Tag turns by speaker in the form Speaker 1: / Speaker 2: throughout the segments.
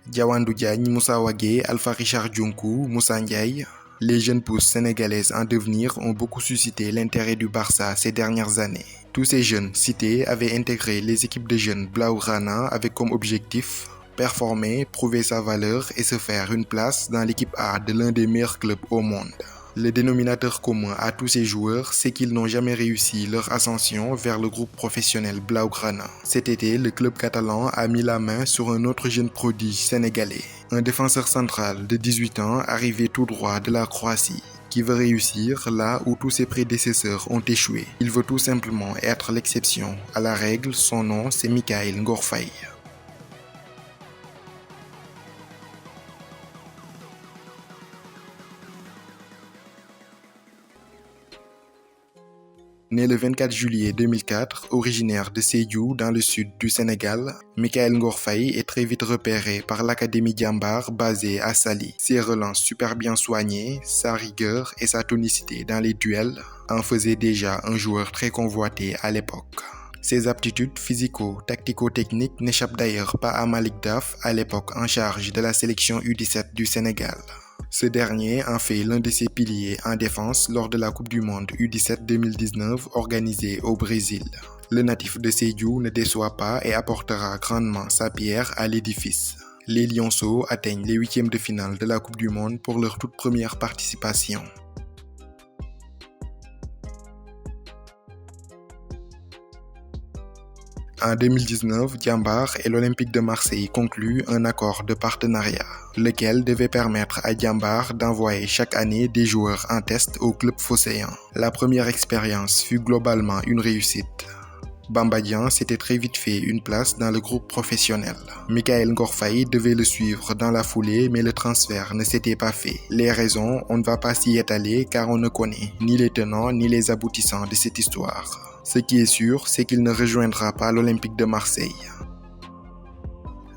Speaker 1: Diawandou Diagne, Moussa Wagué, Alpha Richard Dionkou, Moussa Ndiaye. Les jeunes pousses sénégalaises en devenir ont beaucoup suscité l'intérêt du Barça ces dernières années. Tous ces jeunes cités avaient intégré les équipes de jeunes Blaugrana avec comme objectif performer, prouver sa valeur et se faire une place dans l'équipe A de l'un des meilleurs clubs au monde. Le dénominateur commun à tous ces joueurs, c'est qu'ils n'ont jamais réussi leur ascension vers le groupe professionnel Blaugrana. Cet été, le club catalan a mis la main sur un autre jeune prodige sénégalais, un défenseur central de 18 ans arrivé tout droit de la Croatie, qui veut réussir là où tous ses prédécesseurs ont échoué. Il veut tout simplement être l'exception à la règle, son nom c'est Mikayil Ngor Faye. Né le 24 juillet 2004, originaire de Sédhiou dans le sud du Sénégal, Mikayil Ngor Faye est très vite repéré par l'Académie Diambar basée à Saly. Ses relances super bien soignées, sa rigueur et sa tonicité dans les duels en faisaient déjà un joueur très convoité à l'époque. Ses aptitudes physico-tactico-techniques n'échappent d'ailleurs pas à Malick Daf, à l'époque en charge de la sélection U17 du Sénégal. Ce dernier en fait l'un de ses piliers en défense lors de la Coupe du Monde U17 2019 organisée au Brésil. Le natif de Sédhiou ne déçoit pas et apportera grandement sa pierre à l'édifice. Les Lionceaux atteignent les huitièmes de finale de la Coupe du Monde pour leur toute première participation. En 2019, Diambar et l'Olympique de Marseille concluent un accord de partenariat, lequel devait permettre à Diambar d'envoyer chaque année des joueurs en test au club phocéen. La première expérience fut globalement une réussite. Bamba Dieng s'était très vite fait une place dans le groupe professionnel. Mikayil Ngor Faye devait le suivre dans la foulée, mais le transfert ne s'était pas fait. Les raisons, on ne va pas s'y étaler car on ne connaît ni les tenants ni les aboutissants de cette histoire. Ce qui est sûr, c'est qu'il ne rejoindra pas l'Olympique de Marseille.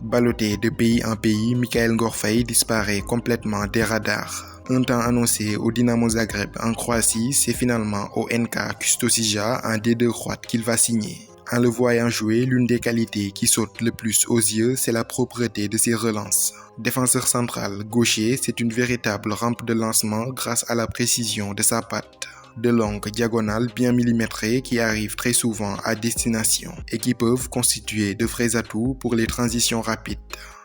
Speaker 1: Ballotté de pays en pays, Mikayil Ngor Faye disparaît complètement des radars. Un temps annoncé au Dinamo Zagreb en Croatie, c'est finalement au NK Kustosija en D2 croate qu'il va signer. En le voyant jouer, l'une des qualités qui saute le plus aux yeux, c'est la propreté de ses relances. Défenseur central, gaucher, c'est une véritable rampe de lancement grâce à la précision de sa patte. De longues diagonales bien millimétrées qui arrivent très souvent à destination et qui peuvent constituer de vrais atouts pour les transitions rapides.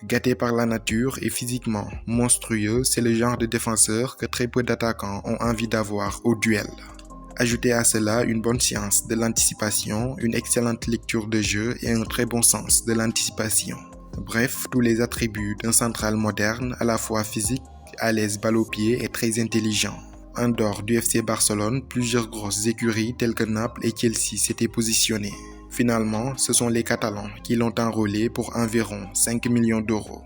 Speaker 1: Gâté par la nature et physiquement monstrueux, c'est le genre de défenseur que très peu d'attaquants ont envie d'avoir au duel. Ajoutez à cela une bonne science de l'anticipation, une excellente lecture de jeu et un très bon sens de l'anticipation. Bref, tous les attributs d'un central moderne, à la fois physique, à l'aise balle au pied et très intelligent. En dehors du FC Barcelone, plusieurs grosses écuries telles que Naples et Chelsea s'étaient positionnées. Finalement, ce sont les Catalans qui l'ont enrôlé pour environ 5 millions d'euros.